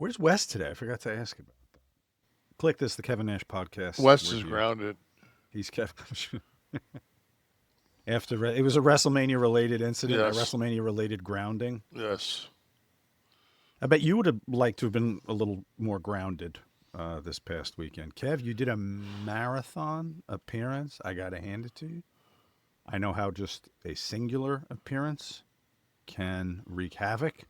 Where's Wes today? I forgot to ask about that. Click this, the Kevin Nash podcast West is review. grounded. He's Kevin. It was a WrestleMania related incident, a Yes, WrestleMania related grounding. yes. I bet you would have liked to have been a little more grounded this past weekend. Kev, you did a marathon appearance. I got to hand it to you. I know how just a singular appearance can wreak havoc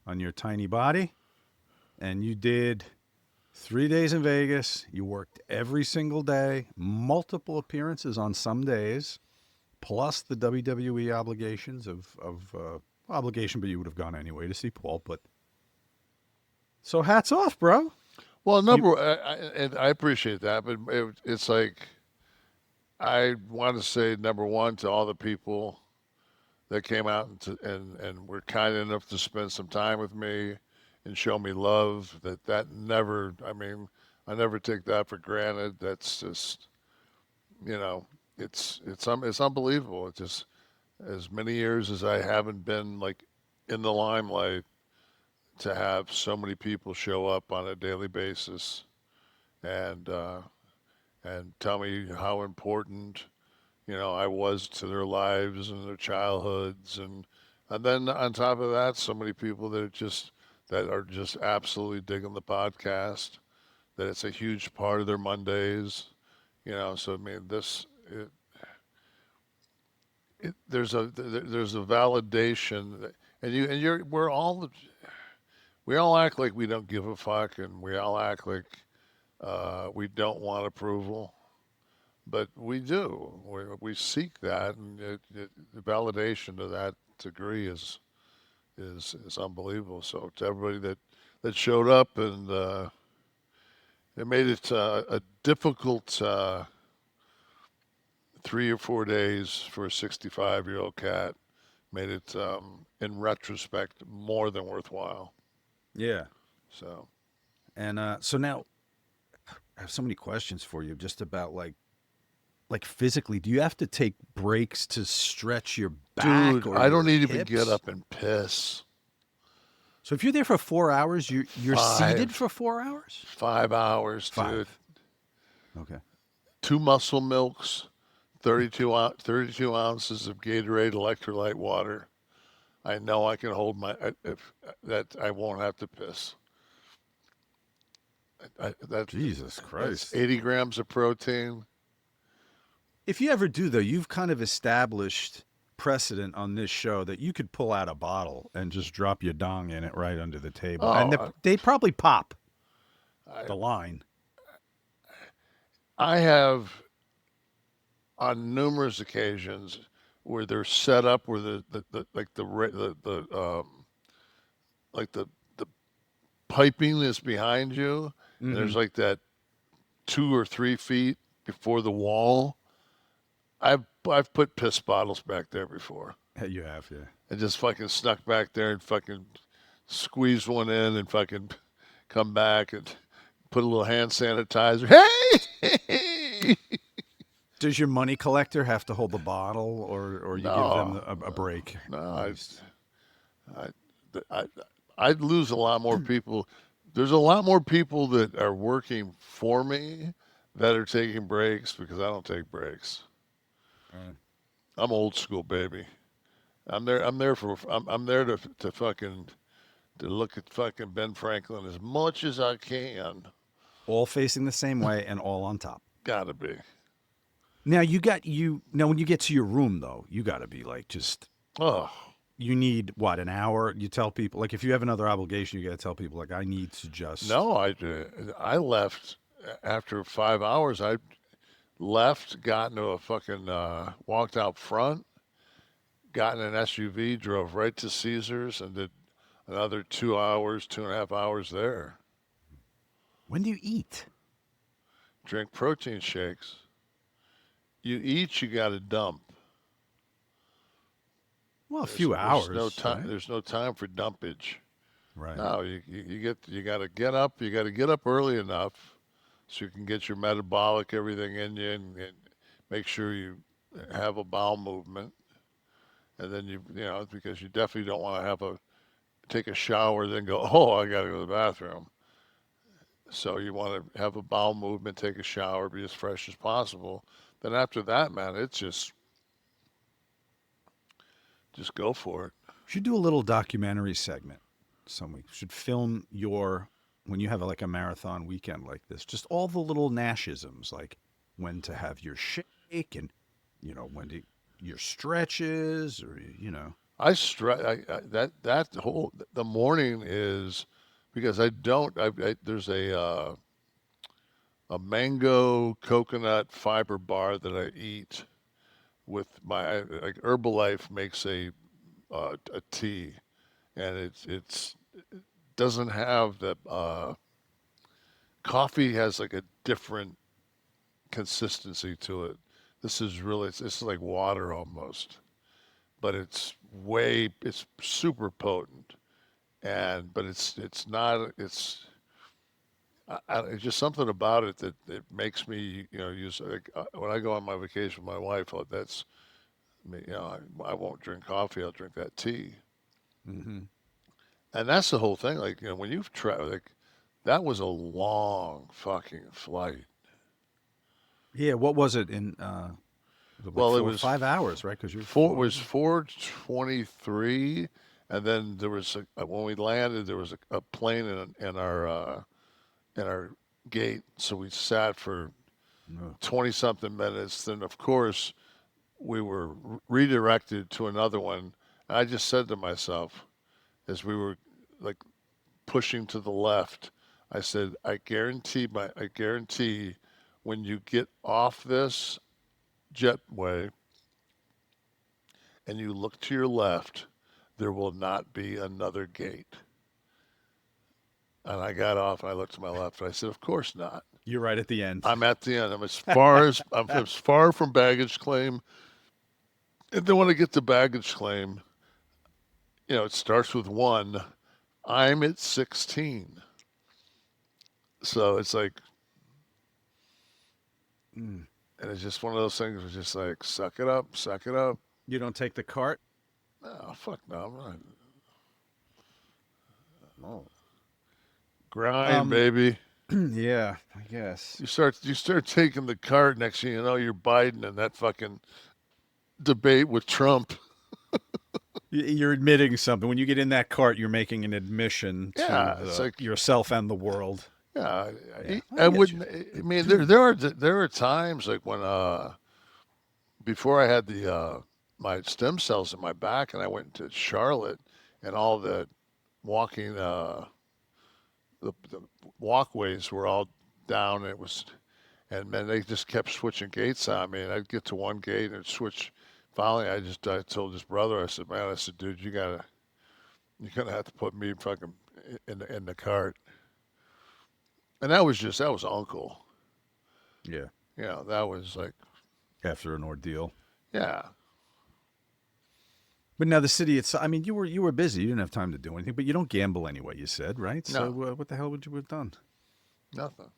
on your tiny body. And you did 3 days in Vegas. You worked every single day, multiple appearances on some days, plus the WWE obligations of obligation, but you would have gone anyway to see Paul. But so hats off, bro. Well, You and I appreciate that, but it's like I want to say number one to all the people that came out and were kind enough to spend some time with me and show me love. That never. I mean, I never take that for granted. That's just you know, it's unbelievable. It's just as many years as I haven't been like in the limelight to have so many people show up on a daily basis and uh, and tell me how important I was to their lives and their childhoods, and then on top of that, so many people that are just absolutely digging the podcast. That it's a huge part of their Mondays. So I mean, there's a validation, and you're we all act like we don't give a fuck, and we all act like we don't want approval, but we do. We seek that, and the validation to that degree is unbelievable. So to everybody that showed up, and it made it a difficult 3 or 4 days for a 65-year-old cat. Made it, in retrospect, more than worthwhile. Yeah. So And so now I have so many questions for you just about like physically, do you have to take breaks to stretch your back dude, or I don't your need to even get hips? up and piss. So if you're there for 4 hours, you're seated Five, for 4 hours? 5 hours, dude. 5. Okay. Two muscle milks, 32 ounces of Gatorade electrolyte water. I know I can hold if that I won't have to piss. Jesus That's Christ. 80 grams of protein. If you ever do though, you've kind of established precedent on this show that you could pull out a bottle and just drop your dong in it right under the table. And Oh, they probably pop I the line. I have on numerous occasions where they're set up where the like like the piping is behind you, and Mm-hmm. there's like that 2 or 3 feet before the wall. I've put piss bottles back there before, You have, yeah. and just fucking snuck back there and fucking squeezed one in and fucking come back and put a little hand sanitizer. Hey! Does your money collector have to hold the bottle, or you give them No, a break no, at least? I, I, I'd lose a lot more people. There's a lot more people that are working for me that are taking breaks because I don't take breaks. Uh, I'm old school, baby. I'm there to fucking to look at fucking Ben Franklin as much as I can. all facing the same way and all on top. Gotta be. Now when you get to your room though, you got to be like just Oh you need what, an hour? You tell people like if you have another obligation, you got to tell people like I need to just no, I left after 5 hours. I left, got into a fucking walked out front, got in an SUV, drove right to Caesars, and did another 2 hours, 2.5 hours there. when do you eat? Drink protein shakes. You eat, you got to dump. Well, a There's few there's no hours, time. right? There's no time for dumpage. Right. No, you got to get up. You got to get up early enough so you can get your metabolic everything in you, and make sure you have a bowel movement. And then because you definitely don't want to have take a shower, then go, oh, I got to go to the bathroom. So you want to have a bowel movement, take a shower, be as fresh as possible. Then after that, man, it's just go for it. Should do a little documentary segment some week. Should film your when you have like a marathon weekend like this. Just all the little Nashisms, like when to have your shake and when to your stretches or I stress that whole the morning is because I don't. There's a mango coconut fiber bar that I eat with my like Herbalife makes a tea, and it's doesn't have the coffee has like a different consistency to it. This is like water almost, but it's super potent, and but it's not it's just something about it that it makes me use like, when I go on my vacation with my wife. Oh, that's me. I won't drink coffee. I'll drink that tea, hmm and that's the whole thing. Like when you've tried, like that was a long fucking flight. Yeah, what was it in was it like Well, it four or was 5 hours, right? Because you're four. It flying. was 4:23, and then there was when we landed, there was a plane in our gate, so we sat for No. 20 something minutes. Then, of course, we were redirected to another one. And I just said to myself, as we were like pushing to the left, I said, I guarantee when you get off this jetway and you look to your left, there will not be another gate. And I got off and I looked to my left and I said, of course not. You're right at the end. I'm at the end. I'm as far from baggage claim. And then when I get to baggage claim, it starts with one. I'm at 16. So it's like, Mm. and it's just one of those things where it's just like, suck it up, suck it up. You don't take the cart? Oh, fuck no. I'm not. Oh. Grind, Um, baby. yeah, I guess. You start taking the cart. Next thing you know, you're Biden in that fucking debate with Trump. You're admitting something. When you get in that cart, you're making an admission to Yeah, it's like yourself and the world. yeah. Yeah, I I get you. wouldn't. I mean, there are times like when before I had the my stem cells in my back, and I went to Charlotte, and all the walking the walkways were all down. And it was, and man, they just kept switching gates on me, and I'd get to one gate and switch. Finally, I told his brother, I said, man, I said, dude, you're gonna have to put me fucking in the cart. And that was Uncle. Yeah, That was like, after an ordeal. yeah, But now the city, I mean, you were busy. You didn't have time to do anything. But you don't gamble anyway. You said, right? So no, what the hell would you have done? nothing.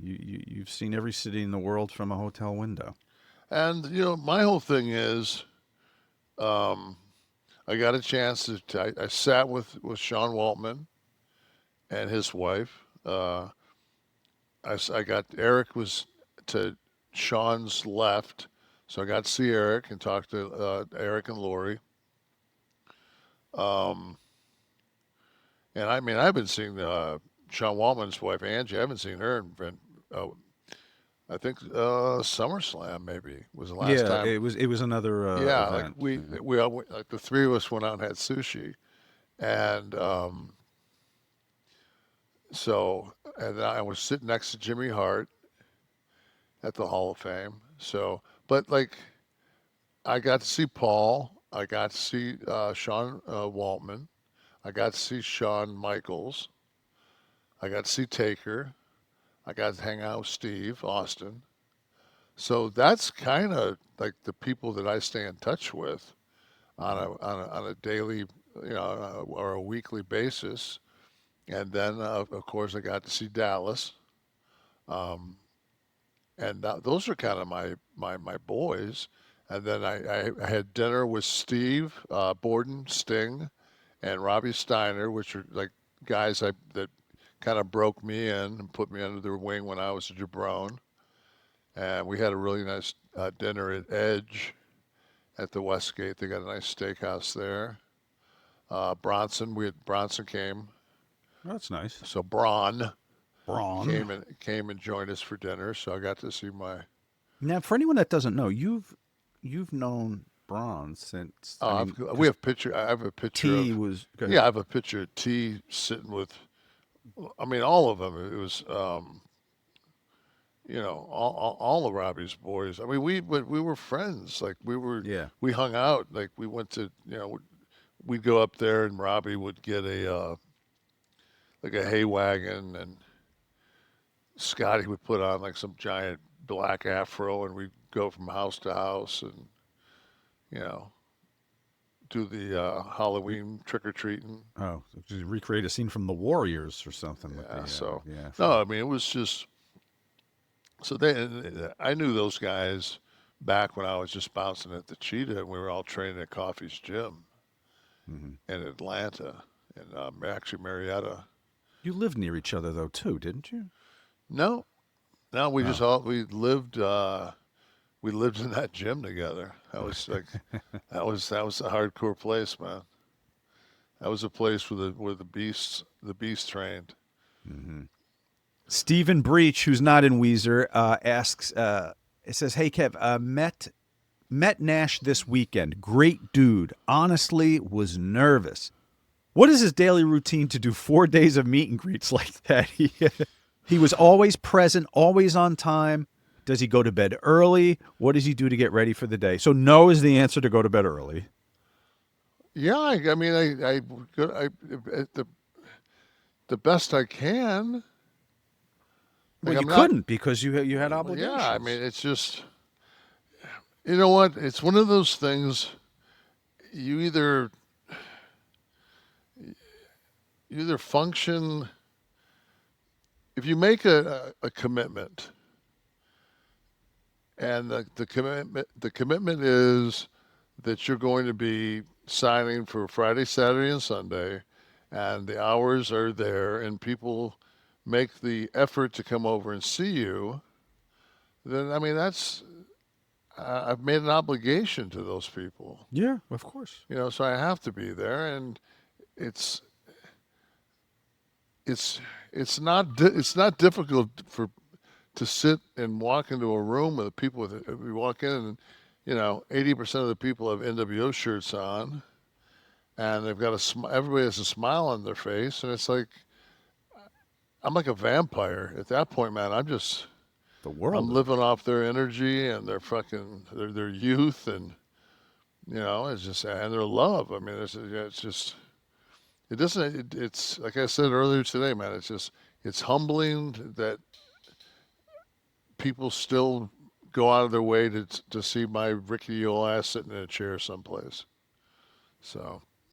You've seen every city in the world from a hotel window. And my whole thing is, um, I got a chance I sat with Sean Waltman and his wife. I got Eric was to Sean's left, so I got to see Eric and talk to Eric and Lori. Um, and I mean, I've been seeing Sean Waltman's wife Angie. I haven't seen her uh, I think SummerSlam maybe was the last Yeah, time. it was another Yeah, like event. Yeah. we all, like the three of us went out and had sushi, and and I was sitting next to Jimmy Hart at the Hall of Fame. So, but like I got to see Paul, I got to see Sean Waltman, I got to see Shawn Michaels, I got to see Taker, I got to hang out with Steve Austin. So that's kind of like the people that I stay in touch with hmm on a daily, or a weekly basis. And then, of course, I got to see Dallas, um, and those are kind of my boys. And then I had dinner with Steve Borden, Sting, and Robbie Steiner, which are like guys that kind of broke me in and put me under their wing when I was a jabron. And we had a really nice dinner at Edge at the Westgate. They got a nice steakhouse there. Bronson came, That's nice. so Braun Braun. came and joined us for dinner. So I got to see my. Now, for anyone that doesn't know, you've known Braun since. I mean, We because have picture. I have a picture T of. was. Go ahead. Yeah, I have a picture of T sitting with. I mean, all of them. It was. All of Robbie's boys. I mean, we were friends. Like Yeah. we hung out. Like we went to, we'd go up there and Robbie would get a like a hay wagon, and Scotty would put on like some giant black afro, and we'd go from house to house and you know do the Halloween trick or treating. Oh, so just recreate a scene from The Warriors or something with Yeah. the. So Yeah. no, I mean it was just so I knew those guys back when I was just bouncing at the Cheetah, and we were all training at Coffee's gym Hmm. in Atlanta, and actually Marietta. You lived near each other though too, didn't you? No, no, we just Oh. all we lived in that gym together. That was like that was a hardcore place, man. That was a place where the beasts trained. Hmm. Stephen Breach, who's not in Weezer, asks. It says, "Hey Kev, met Nash this weekend. Great dude. Honestly, was nervous. What is his daily routine to do 4 days of meet and greets like that? He was always present, always on time. Does he go to bed early? What does he do to get ready for the day?" So no is the answer, to go to bed early. Yeah, I mean, the best I can. Well, Like you I'm not. couldn't because you had Yeah, I obligations. mean, it's just you know what? It's one of those things. You either you either function if you make a commitment, and the commitment is that you're going to be signing for Friday, Saturday, and Sunday, and the hours are there, and people make the effort to come over and see you. Then I mean that's I've made an obligation to those people, Yeah, of course. so I have to be there, and it's it's it's not difficult for to sit and walk into a room with people with we walk in and 80% of the people have NWO shirts on, and they've got everybody has a smile on their face, and it's like I'm like a vampire at that point, man. The I'm world. living off their energy and their youth, and it's just and their love. I mean, it's just it doesn't it's like I said earlier today, man. It's humbling that people still go out of their way to see my rickety old ass sitting in a chair someplace. So